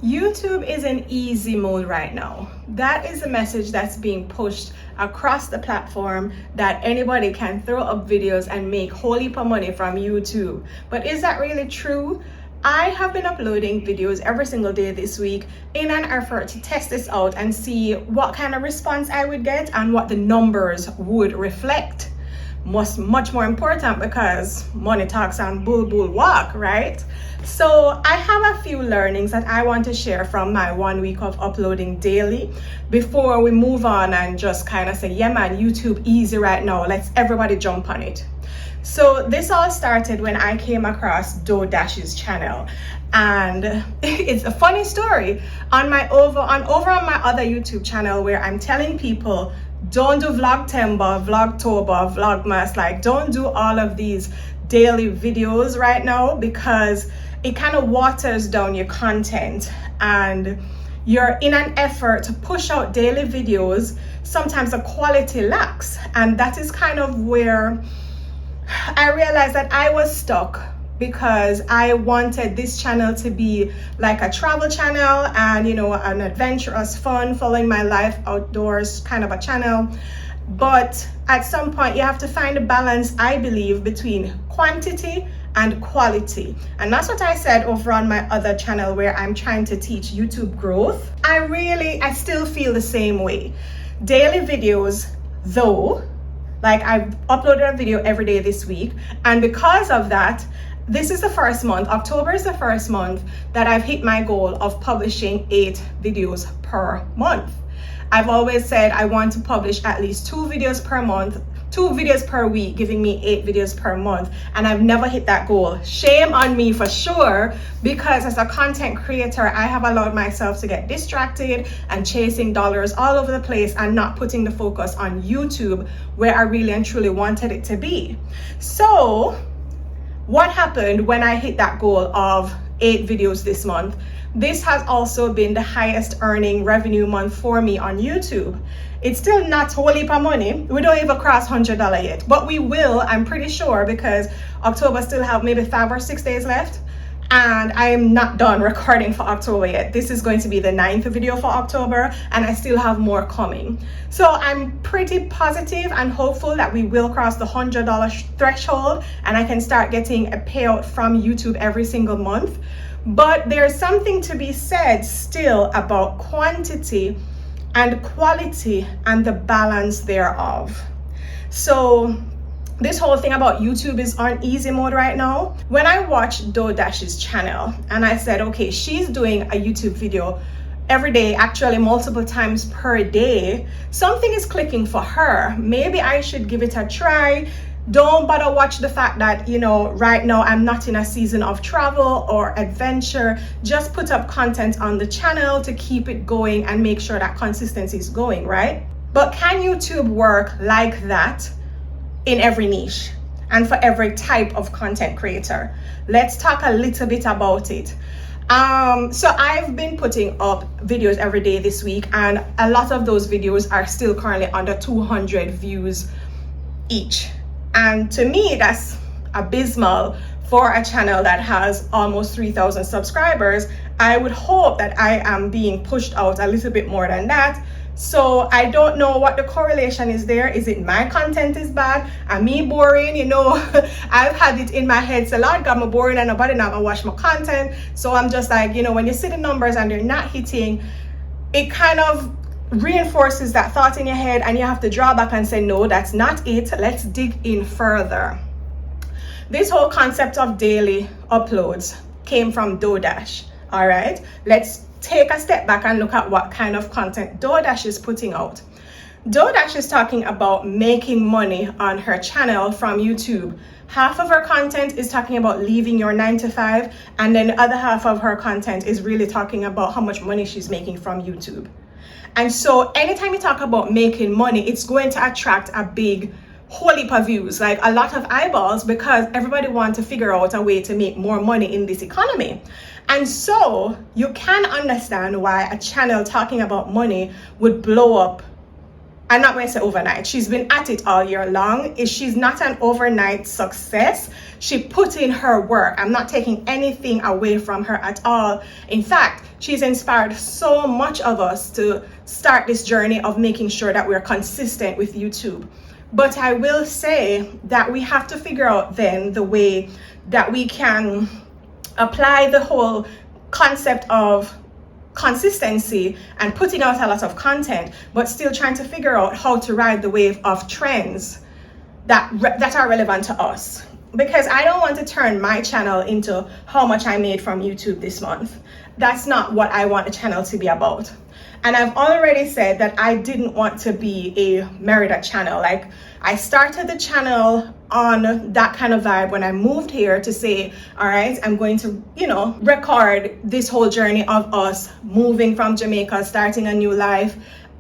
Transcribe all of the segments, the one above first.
YouTube is in easy mode right now. That is a message that's being pushed across the platform, that anybody can throw up videos and make whole heap of money from YouTube. But is that really true? I have been uploading videos every single day this week in an effort to test this out and see what kind of response I would get and what the numbers would reflect. Much more important, because money talks and bull walk, right? So I have a few learnings that I want to share from my 1 week of uploading daily before we move on and just kind of say, yeah man, YouTube easy right now, let's everybody jump on it. So this all started when I came across DoDash's channel, and it's a funny story. On over on my other YouTube channel, where I'm telling people, don't do Vlogtember, Vlogtober, Vlogmas, like don't do all of these daily videos right now, because it kind of waters down your content, and you're in an effort to push out daily videos, sometimes the quality lacks. And that is kind of where I realized that I was stuck, because I wanted this channel to be like a travel channel and, you know, an adventurous, fun, following my life outdoors kind of a channel. But at some point you have to find a balance, I believe, between quantity and quality. And that's what I said over on my other channel, where I'm trying to teach YouTube growth. I still feel the same way. Daily videos, though, like I've uploaded a video every day this week, and because of that, this is the first month, October is the first month that I've hit my goal of publishing 8 videos per month. I've always said I want to publish at least 2 videos per month, 2 videos per week, giving me 8 videos per month, and I've never hit that goal. Shame on me for sure, because as a content creator, I have allowed myself to get distracted and chasing dollars all over the place and not putting the focus on YouTube, where I really and truly wanted it to be. So what happened when I hit that goal of 8 videos this month? This has also been the highest earning revenue month for me on YouTube. It's still not a whole heap of money. We don't even cross $100 yet, but we will, I'm pretty sure, because October still have maybe 5 or 6 days left, and I am not done recording for October yet. This is going to be the 9th video for October, and I still have more coming. So I'm pretty positive and hopeful that we will cross the $100 threshold, and I can start getting a payout from YouTube every single month. But there's something to be said still about quantity and quality and the balance thereof. So this whole thing about YouTube is on easy mode right now. When I watched DoDash's channel and I said, okay, she's doing a YouTube video every day, actually multiple times per day, something is clicking for her. Maybe I should give it a try. Don't bother watch the fact that, you know, right now I'm not in a season of travel or adventure. Just put up content on the channel to keep it going and make sure that consistency is going, right? But can YouTube work like that in every niche and for every type of content creator? Let's talk a little bit about it. So I've been putting up videos every day this week, and a lot of those videos are still currently under 200 views each. And to me, that's abysmal for a channel that has almost 3,000 subscribers. I would hope that I am being pushed out a little bit more than that. So I don't know what the correlation is there. Is it my content is bad? Am me boring? You know, I've had it in my head, so Lord God, I'm boring and nobody not gonna watch my content. So I'm just like, you know, when you see the numbers and they're not hitting, it kind of reinforces that thought in your head, and you have to draw back and say, no, that's not it. Let's dig in further. This whole concept of daily uploads came from DoDash. All right, let's take a step back and look at what kind of content DoDash is putting out. DoDash is talking about making money on her channel from YouTube. Half of her content is talking about leaving your 9 to 5, and then the other half of her content is really talking about how much money she's making from YouTube. And so anytime you talk about making money, it's going to attract a big whole heap of views, like a lot of eyeballs, because everybody wants to figure out a way to make more money in this economy. And so you can understand why a channel talking about money would blow up I'm not going to say overnight. She's been at it all year long. She's not an overnight success. She put in her work. I'm not taking anything away from her at all. In fact, she's inspired so much of us to start this journey of making sure that we're consistent with YouTube. But I will say that we have to figure out then the way that we can apply the whole concept of consistency and putting out a lot of content, but still trying to figure out how to ride the wave of trends that are relevant to us. Because I don't want to turn my channel into how much I made from YouTube this month. That's not what I want the channel to be about. And I've already said that I didn't want to be a Merida channel. Like, I started the channel on that kind of vibe when I moved here to say, all right, I'm going to, record this whole journey of us moving from Jamaica, starting a new life,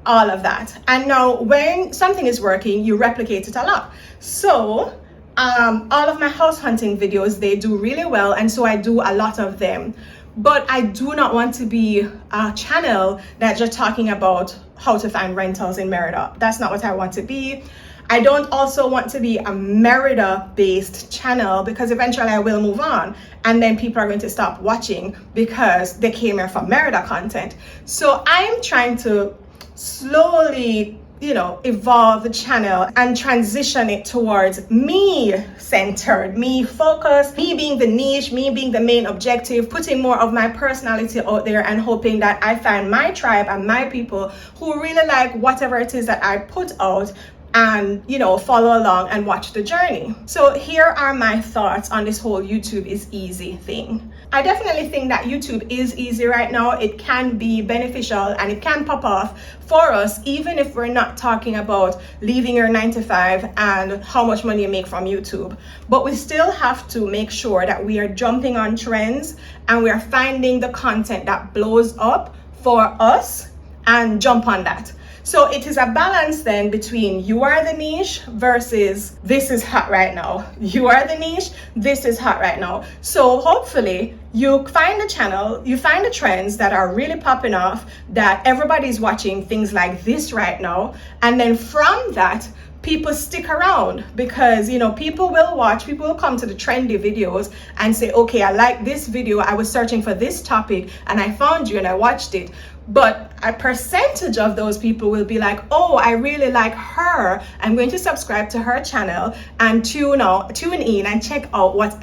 all of that. And now when something is working, you replicate it a lot. So all of my house hunting videos, they do really well. And so I do a lot of them. But I do not want to be a channel that's just talking about how to find rentals in Merida. That's not what I want to be. I don't also want to be a Merida-based channel, because eventually I will move on and then people are going to stop watching because they came here for Merida content. So I'm trying to slowly evolve the channel and transition it towards me centered, me focused, me being the niche, me being the main objective, putting more of my personality out there and hoping that I find my tribe and my people who really like whatever it is that I put out and follow along and watch the journey. So here are my thoughts on this whole YouTube is easy thing. I definitely think that YouTube is easy right now. It can be beneficial and it can pop off for us, even if we're not talking about leaving your 9 to 5 and how much money you make from YouTube. But we still have to make sure that we are jumping on trends and we are finding the content that blows up for us and jump on that. So it is a balance then between you are the niche versus this is hot right now. You are the niche, this is hot right now. So hopefully you find the channel, you find the trends that are really popping off, that everybody's watching things like this right now. And then from that, people stick around, because people will watch, people will come to the trendy videos and say, okay, I like this video, I was searching for this topic and I found you and I watched it. But a percentage of those people will be like, oh, I really like her, I'm going to subscribe to her channel and tune in and check out what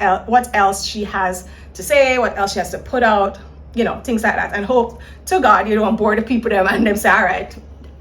else she has to say, what else she has to put out, things like that. And hope to God you don't bore the people them and them say, all right,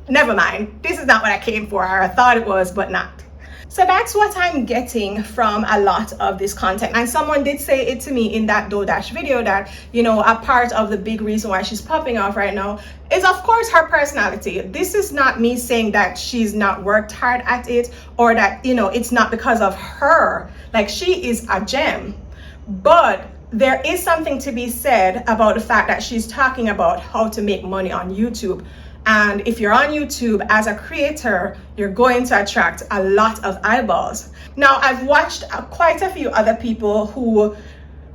never mind, this is not what I came for, or I thought it was, but not. So that's what I'm getting from a lot of this content. And someone did say it to me in that DoorDash video that, a part of the big reason why she's popping off right now is, of course, her personality. This is not me saying that she's not worked hard at it, or that, it's not because of her. Like, she is a gem. But there is something to be said about the fact that she's talking about how to make money on YouTube. And if you're on YouTube as a creator, you're going to attract a lot of eyeballs. Now, I've watched quite a few other people who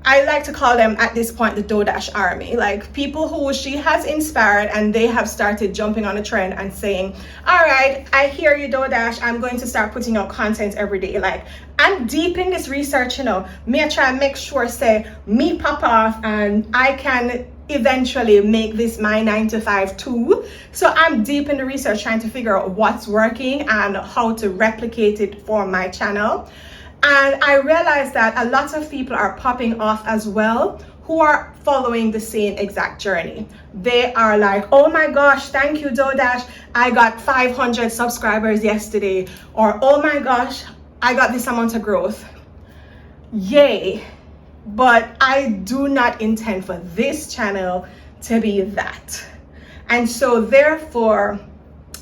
I like to call them at this point the DoorDash army, like people who she has inspired and they have started jumping on a trend and saying, all right, I hear you, DoorDash, I'm going to start putting out content every day. Like, I'm deep in this research, me I try and make sure, say, me pop off and I can eventually make this my 9 to 5 too. So I'm deep in the research trying to figure out what's working and how to replicate it for my channel. And I realized that a lot of people are popping off as well who are following the same exact journey. They are like, oh my gosh, thank you, DoorDash, I got 500 subscribers yesterday, or oh my gosh, I got this amount of growth. Yay. But I do not intend for this channel to be that. And so therefore,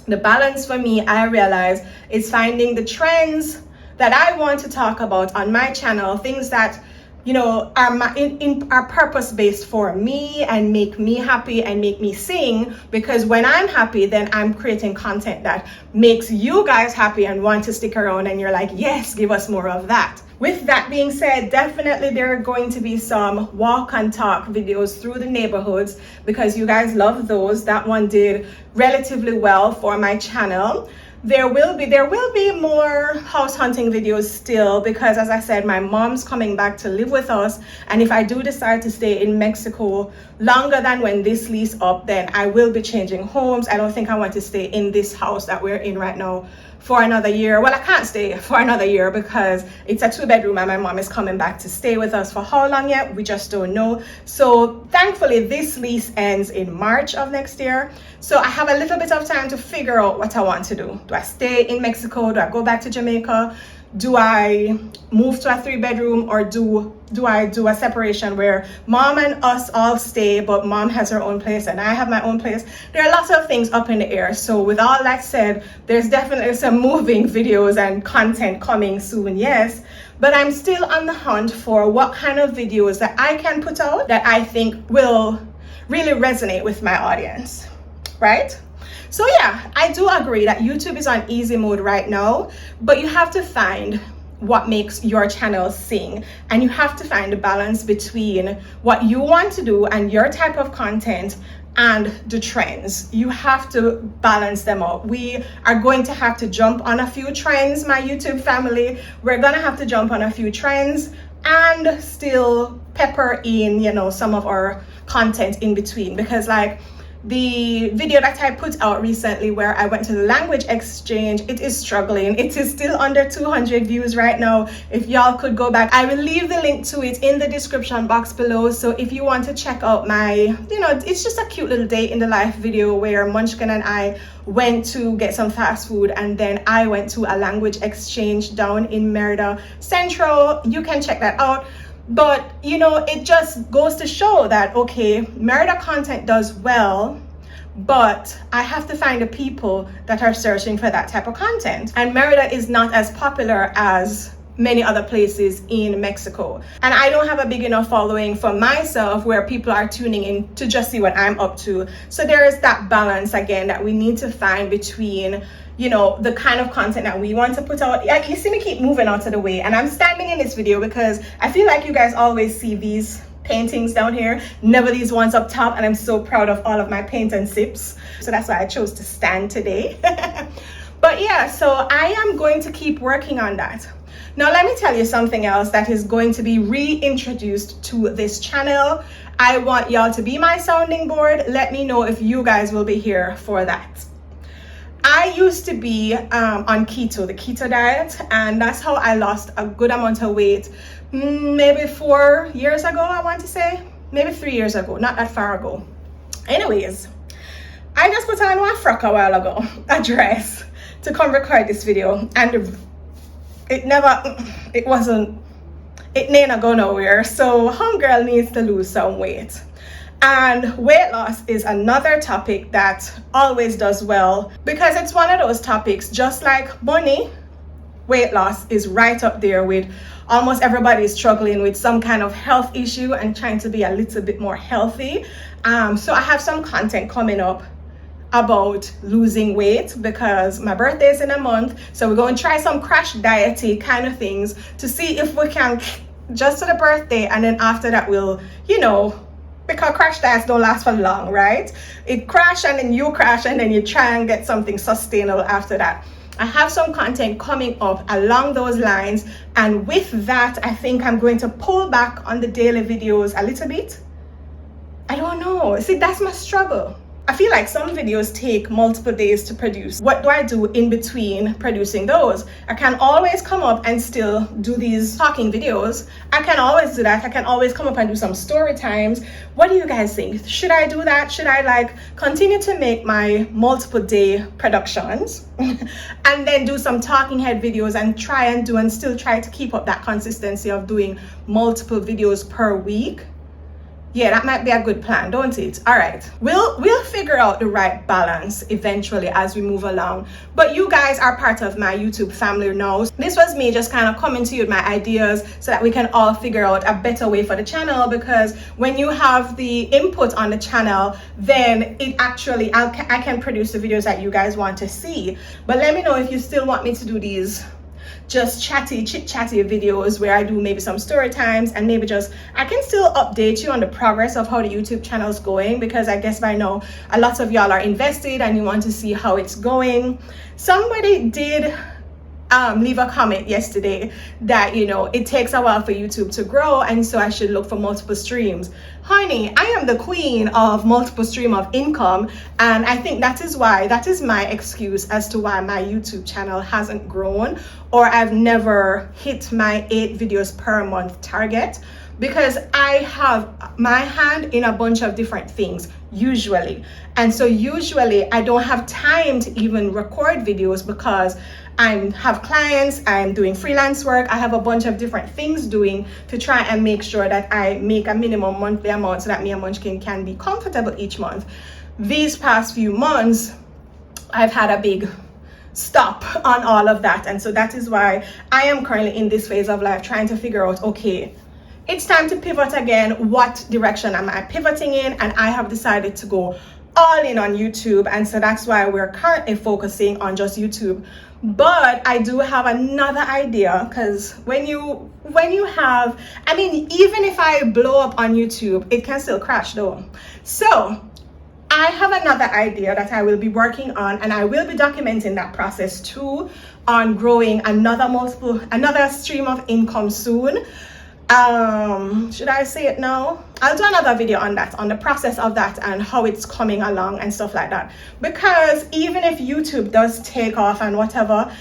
the balance for me, I realize, is finding the trends that I want to talk about on my channel, things that are purpose-based for me and make me happy and make me sing, because when I'm happy, then I'm creating content that makes you guys happy and want to stick around, and you're like, yes, give us more of that. With that being said, definitely there are going to be some walk and talk videos through the neighborhoods, because you guys love those. That one did relatively well for my channel. there will be more house hunting videos still, because as I said, my mom's coming back to live with us, and if I do decide to stay in Mexico longer than when this lease up, then I will be changing homes. I don't think I want to stay in this house that we're in right now for another year. Well, I can't stay for another year because it's a 2-bedroom and my mom is coming back to stay with us. For how long yet, we just don't know. So thankfully this lease ends in March of next year, so I have a little bit of time to figure out what I want to do. Do I stay in Mexico? Do I go back to Jamaica? Do I move to a 3-bedroom, or do I do a separation where mom and us all stay, but mom has her own place and I have my own place? There are lots of things up in the air. So with all that said, there's definitely some moving videos and content coming soon, yes, but I'm still on the hunt for what kind of videos that I can put out that I think will really resonate with my audience, right? So yeah, I do agree that YouTube is on easy mode right now, but you have to find what makes your channel sing, and you have to find a balance between what you want to do and your type of content and the trends. You have to balance them out. We are going to have to jump on a few trends, my YouTube family. We're gonna have to jump on a few trends and still pepper in, you know, some of our content in between, because like the video that I put out recently where I went to the language exchange, it is struggling. It is still under 200 views right now. If y'all could go back, I will leave the link to it in the description box below. So if you want to check out my, you know, it's just a cute little day in the life video where Munchkin and I went to get some fast food, and then I went to a language exchange down in Merida Central. You can check that out. But you know, it just goes to show that, okay, Merida content does well, but I have to find the people that are searching for that type of content. And Merida is not as popular as many other places in Mexico. And I don't have a big enough following for myself where people are tuning in to just see what I'm up to. So there is that balance again that we need to find between, you know, the kind of content that we want to put out. You see me keep moving out of the way, and I'm standing in this video because I feel like you guys always see these paintings down here, never these ones up top, and I'm so proud of all of my paint and sips. So that's why I chose to stand today. But yeah, so I am going to keep working on that. Now let me tell you something else that is going to be reintroduced to this channel. I want y'all to be my sounding board. Let me know if you guys will be here for that. I used to be on keto, the keto diet, and that's how I lost a good amount of weight. Maybe 4 years ago, I want to say, maybe 3 years ago, not that far ago. Anyways, I just put on one frock a while ago, a dress, to come record this video, and it ain't go nowhere. So homegirl needs to lose some weight. And weight loss is another topic that always does well, because it's one of those topics, just like money, weight loss is right up there with almost everybody struggling with some kind of health issue and trying to be a little bit more healthy. So I have some content coming up about losing weight because my birthday is in a month. So we're going to try some crash diety kind of things to see if we can just to the birthday, and then after that we'll, you know, because crash diets don't last for long, right? It crash and then you crash and then you try and get something sustainable after that. I have some content coming up along those lines, and with that I think I'm going to pull back on the daily videos a little bit. I don't know. See, that's my struggle. I feel like some videos take multiple days to produce. What do I do in between producing those? I can always come up and still do these talking videos. I can always do that. I can always come up and do some story times. What do you guys think? Should I do that? Should I like continue to make my multiple day productions and then do some talking head videos and try and do and still try to keep up that consistency of doing multiple videos per week? Yeah, that might be a good plan, don't it? All right, we'll figure out the right balance eventually as we move along. But you guys are part of my YouTube family now. This was me just kind of coming to you with my ideas so that we can all figure out a better way for the channel, because when you have the input on the channel, then it actually, I can produce the videos that you guys want to see. But let me know if you still want me to do these just chit chatty videos where I do maybe some story times, and maybe just I can still update you on the progress of how the YouTube channel is going, because I guess by now a lot of y'all are invested and you want to see how it's going. Somebody did leave a comment yesterday that, you know, it takes a while for YouTube to grow, and so I should look for multiple streams. Honey, I am the queen of multiple stream of income, and I think that is my excuse as to why my YouTube channel hasn't grown, or I've never hit my 8 videos per month target, because I have my hand in a bunch of different things usually. And so usually I don't have time to even record videos because I have clients, I'm doing freelance work, I have a bunch of different things doing to try and make sure that I make a minimum monthly amount so that me and Munchkin can be comfortable each month. These past few months, I've had a big stop on all of that. And so that is why I am currently in this phase of life trying to figure out, okay, it's time to pivot again. What direction am I pivoting in? And I have decided to go all in on YouTube. And so that's why we're currently focusing on just YouTube. But I do have another idea, because when you have, I mean, even if I blow up on YouTube, it can still crash though. So I have another idea that I will be working on, and I will be documenting that process too, on growing another stream of income soon. Should I say it now? I'll do another video on that, on the process of that and how it's coming along and stuff like that. Because even if YouTube does take off and whatever,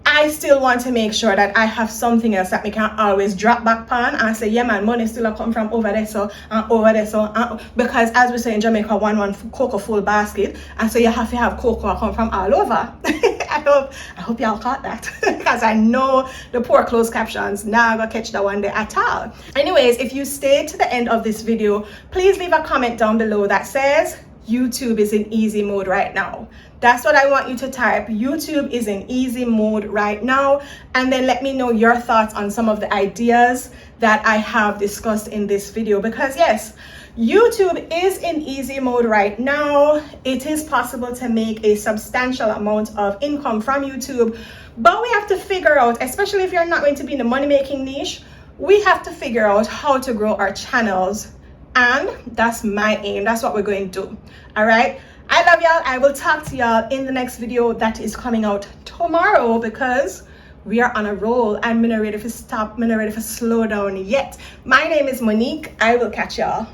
I still want to make sure that I have something else that we can always drop back on and say, yeah man, money still come from over there, so over there, so because as we say in Jamaica, one cocoa full basket, and so you have to have cocoa come from all over. I hope y'all caught that, because I know the poor closed captions now gonna catch that one day at all. Anyways, if you stay to the end of this video, please leave a comment down below that says YouTube is in easy mode right now. That's what I want you to type. YouTube is in easy mode right now. And then let me know your thoughts on some of the ideas that I have discussed in this video. Because yes, YouTube is in easy mode right now. It is possible to make a substantial amount of income from YouTube. But we have to figure out, especially if you're not going to be in the money-making niche, we have to figure out how to grow our channels. And that's my aim. That's what we're going to do. All right. I love y'all. I will talk to y'all in the next video that is coming out tomorrow, because we are on a roll. I'm not ready to stop. I'm not ready to slow down yet. My name is Monique. I will catch y'all